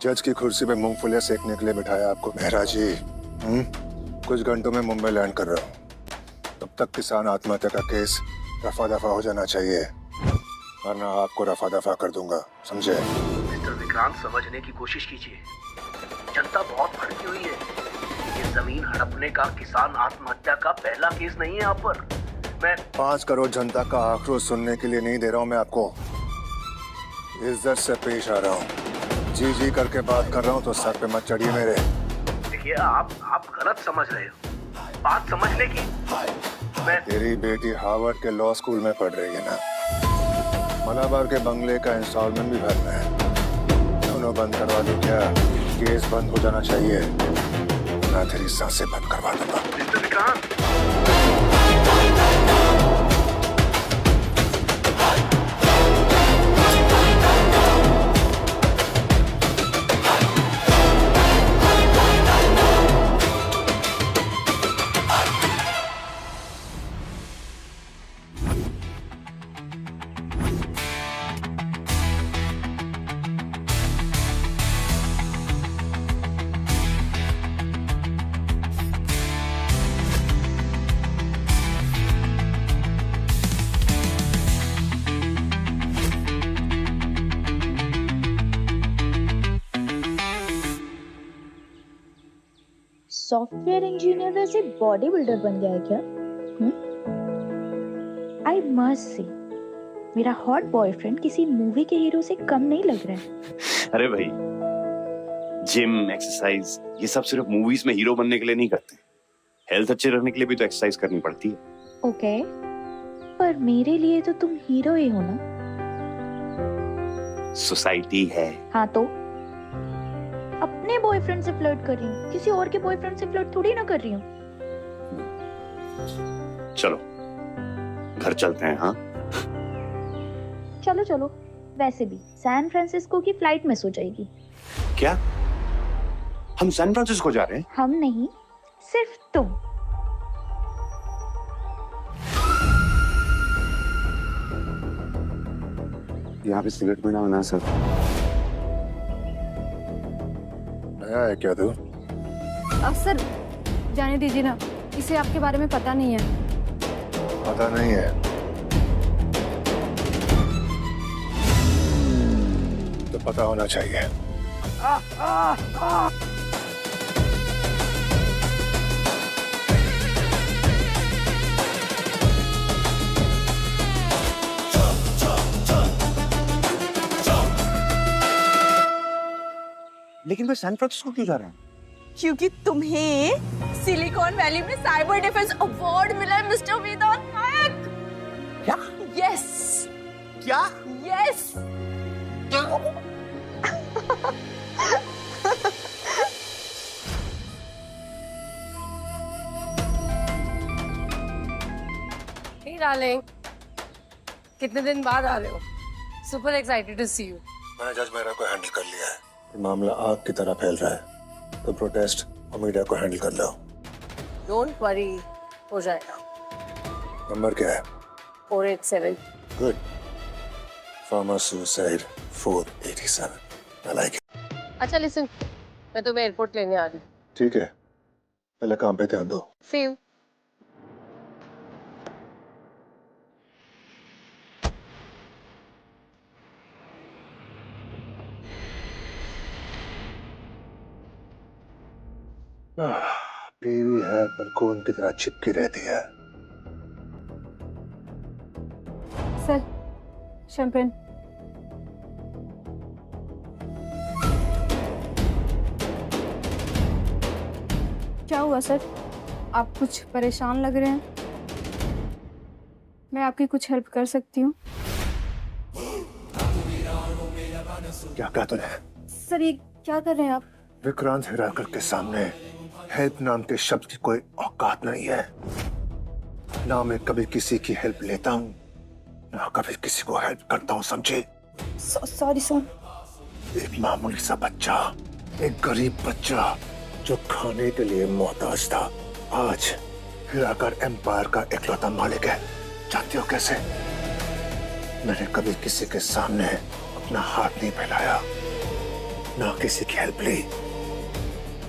जज की कुर्सी पे मूंगफलियां सेकने के लिए बिठाया आपको मेहरा जी। कुछ घंटों में मुंबई लैंड कर रहा हूँ। तब तक किसान आत्महत्या का केस रफा दफा हो जाना चाहिए, वरना आपको रफा दफा कर दूंगा, समझे? मिस्टर विक्रांत, समझने की कोशिश कीजिए। जनता बहुत भड़की हुई है। ये जमीन हड़पने का, किसान आत्महत्या का पहला केस नहीं है यहाँ पर। मैं 5 करोड़ जनता का आक्रोश सुनने के लिए नहीं दे रहा हूँ मैं आपको। इज्जत से पेश आ रहा हूँ, जी जी करके बात कर रहा हूँ, तो सर पे मत चढ़िए मेरे। देखिए, आप गलत समझ रहे हो। बात समझने की। मैं तेरी बेटी हार्वर्ड के लॉ स्कूल में पढ़ रही है ना, मलाबार के बंगले का इंस्टॉलमेंट भी भरना है। दोनों बंद करवा दो क्या? केस बंद हो जाना चाहिए, ना तेरी सांसें बंद करवा दूंगा। मिस्टर विक्रांत, सॉफ्टवेयर इंजीनियर वैसे बॉडी बिल्डर बन गया है क्या? आई मस्ट से मेरा हॉट बॉयफ्रेंड किसी मूवी के हीरो से कम नहीं लग रहा है। अरे भाई, जिम एक्सरसाइज ये सब सिर्फ मूवीज में हीरो बनने के लिए नहीं करते। हेल्थ अच्छे रखने के लिए भी तो एक्सरसाइज करनी पड़ती है। ओके, पर मेरे लिए तो तुम हीरो ही हो ना। सोसाइटी है। हाँ तो अपने बॉयफ्रेंड से फ्लर्ट कर रही हूँ, किसी और के बॉयफ्रेंड से फ्लर्ट थोड़ी ना कर रही हूँ। चलो घर चलते हैं। हाँ चलो चलो, वैसे भी सैन फ्रांसिस्को की फ्लाइट मिस हो जाएगी। क्या हम सैन फ्रांसिस्को जा रहे हैं? हम नहीं, सिर्फ तुम। यहाँ पे सिगरेट पीना मना सर। नया है क्या तू? सर जाने दीजिए ना, इसे आपके बारे में पता नहीं है। पता नहीं है तो पता होना चाहिए। लेकिन मैं सैन फ्रांसिस्को क्यों जा रहा हूँ? क्योंकि तुम्हें सिलिकॉन वैली में साइबर डिफेंस अवार्ड मिला है मिस्टर वेदांत नायक। क्या? यस क्या? यस। Hey darling, कितने दिन बाद आ रहे हो? Super excited to see you. मैंने जज मेहरा को हैंडल कर लिया है। ये मामला आग की तरह फैल रहा है, तो प्रोटेस्ट और मीडिया को हैंडल कर लो। Don't worry, हो जाएगा। नंबर क्या है? 487. Good. Farmer suicide 487। I like it. अच्छा listen, मैं तुम्हें एयरपोर्ट लेने आ रही हूँ। ठीक है, पहले काम पे ध्यान दो। See you. बीवी है पर खून की तरह चिपकी रहती है। Sir champagne. क्या हुआ सर? आप कुछ परेशान लग रहे हैं। मैं आपकी कुछ हेल्प कर सकती हूँ? क्या कहा तूने? सर ये क्या कर रहे हैं आप? विक्रांत हिराकर के सामने हेल्प नाम के शब्द की कोई औकात नहीं है। ना मैं कभी किसी की हेल्प लेता हूँ, ना कभी किसी को हेल्प करता हूँ, समझे? Sorry sir. एक मामूली सा बच्चा, एक गरीब बच्चा जो खाने के लिए मोहताज था, आज हिराकर एम्पायर का इकलौता मालिक है। जानते हो कैसे? मैंने कभी किसी के सामने अपना हाथ नहीं फैलाया, ना किसी की हेल्प ली।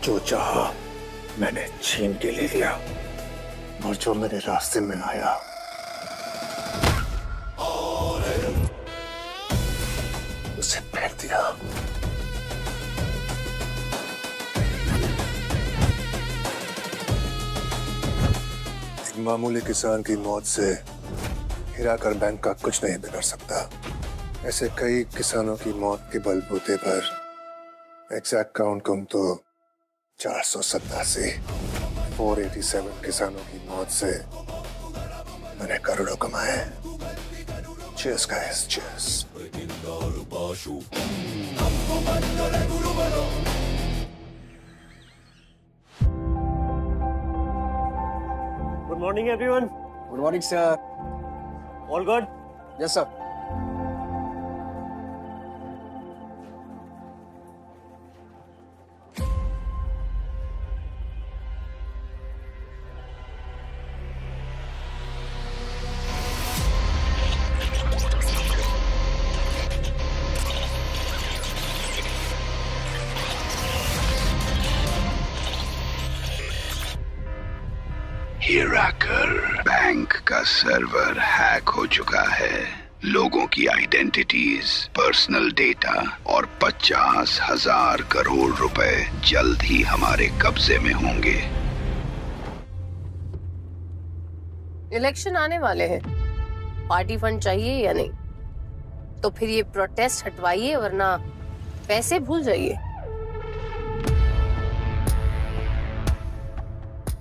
जो चाहा मैंने छीन के ले लिया, और जो मेरे रास्ते में आया उसे फेंक दिया। एक मामूली किसान की मौत से हीराकर बैंक का कुछ नहीं बिगड़ सकता। ऐसे कई किसानों की मौत के बलबूते पर एग्जैक्ट काउंट कहूं तो 487 487 किसानों की मौत से मैंने करोड़ों कमाए। Cheers guys, cheers. Good morning, everyone. Good morning, sir. All good? Yes, sir. हीराकर बैंक का सर्वर हैक हो चुका है। लोगों की आइडेंटिटीज, पर्सनल डेटा और 50,000 करोड़ रुपए जल्द ही हमारे कब्जे में होंगे। इलेक्शन आने वाले हैं, पार्टी फंड चाहिए या नहीं? तो फिर ये प्रोटेस्ट हटवाइए, वरना पैसे भूल जाइए।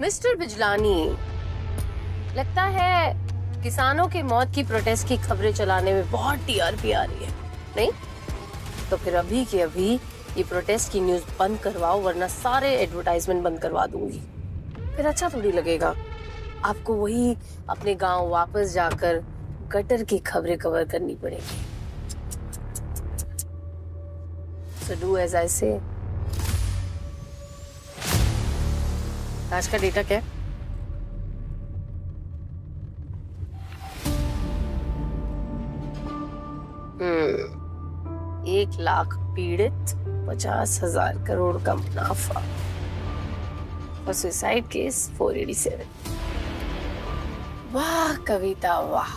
मिस्टर बिजलानी, लगता है किसानों की मौत की प्रोटेस्ट की खबरें चलाने में बहुत टीआरपी आ रही है, नहीं? तो फिर अभी के अभी ये प्रोटेस्ट की न्यूज बंद करवाओ, वरना सारे एडवर्टाइजमेंट बंद करवा दूंगी। फिर अच्छा थोड़ी लगेगा। आपको वही अपने गांव वापस जाकर गटर की खबरें कवर करनी पड़ेगी। So do as I say. आज का डेटा क्या है? हम्म, 1 लाख पीड़ित, 50,000 करोड़ का मुनाफा और सुसाइड केस 487। वाह कविता, वाह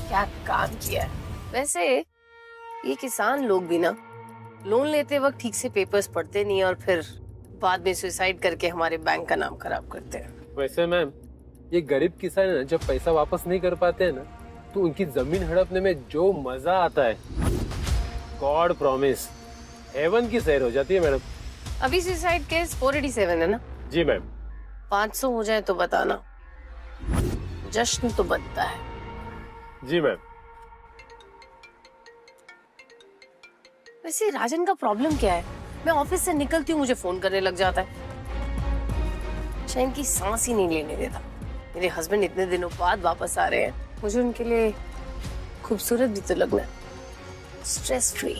क्या काम किया है। वैसे ये किसान लोग भी ना लोन लेते वक्त ठीक से पेपर्स पढ़ते नहीं और फिर बाद में सुसाइड करके हमारे बैंक का नाम खराब करते हैं। वैसे मैम, ये गरीब किसान है ना, जब पैसा वापस नहीं कर पाते हैं ना, तो उनकी जमीन हड़पने में जो मजा आता है, गॉड प्रॉमिस, हेवन की सैर हो जाती है मैडम। अभी सुसाइड केस 487 है ना? जी मैम। 500 हो जाए तो बताना, जश्न तो बनता है। जी मैम। वैसे राजन का प्रॉब्लम क्या है? मैं ऑफिस से निकलती हूँ, मुझे फोन करने लग जाता है। चैन की सांस ही नहीं लेने देता। मेरे हस्बैंड इतने दिनों बाद वापस आ रहे हैं, मुझे उनके लिए खूबसूरत भी तो लगना है, स्ट्रेस फ्री।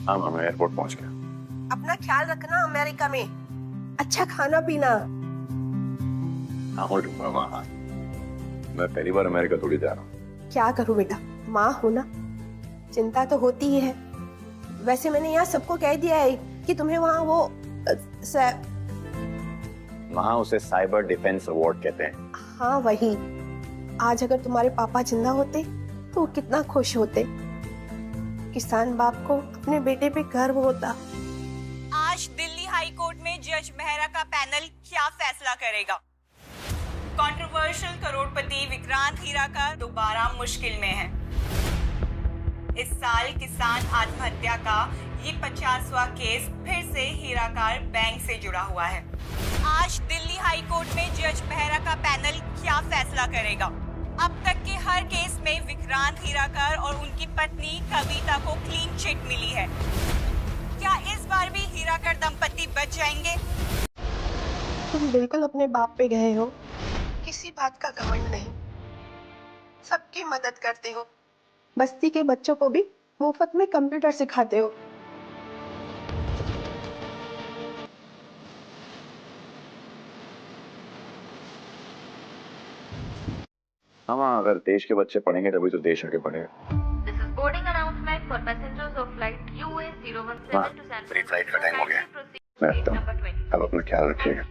हाँ मैं एयरपोर्ट पहुंच गया। अपना ख्याल रखना अमेरिका में, अच्छा खाना पीना। हाँ वहाँ मैं पहली बार अमेरिका थोड़ी जा रहा हूँ। क्या करूँ बेटा, माँ हो ना, चिंता तो होती ही है। वैसे मैंने यहाँ सबको कह दिया है कि तुम्हें वहाँ वहाँ उसे साइबर डिफेंस अवार्ड कहते हैं। हाँ वही। आज अगर तुम्हारे पापा जिंदा होते तो वो कितना खुश होते। किसान बाप को अपने बेटे पे गर्व होता। आज दिल्ली हाई कोर्ट में जज मेहरा का पैनल क्या फैसला करेगा? कंट्रोवर्शियल करोड़पति विक्रांत हीराकर दोबारा मुश्किल में है। इस साल किसान आत्महत्या का ये 50वां केस फिर से हीराकर बैंक से जुड़ा हुआ है। आज दिल्ली हाई कोर्ट में जज मेहरा का पैनल क्या फैसला करेगा? अब तक के हर केस में विक्रांत हीराकर और उनकी पत्नी कविता को क्लीन चिट मिली है। क्या इस बार भी हीराकर दंपति बच जाएंगे? तुम बिल्कुल अपने बाप पे गए हो, किसी बात का घमंड नहीं, सबकी मदद करते हो, बस्ती के बच्चों को भी मुफ्त में कंप्यूटर सिखाते हो। हाँ, अगर देश के बच्चे पढ़ेंगे तभी तो देश आगे बढ़ेगा। This is boarding announcement for passengers of flight UA 017 to San मेरी फ्लाइट का टाइम हो गया। Proceed मैं आता हूँ। number 20. अब अपना ख्याल रखिएगा।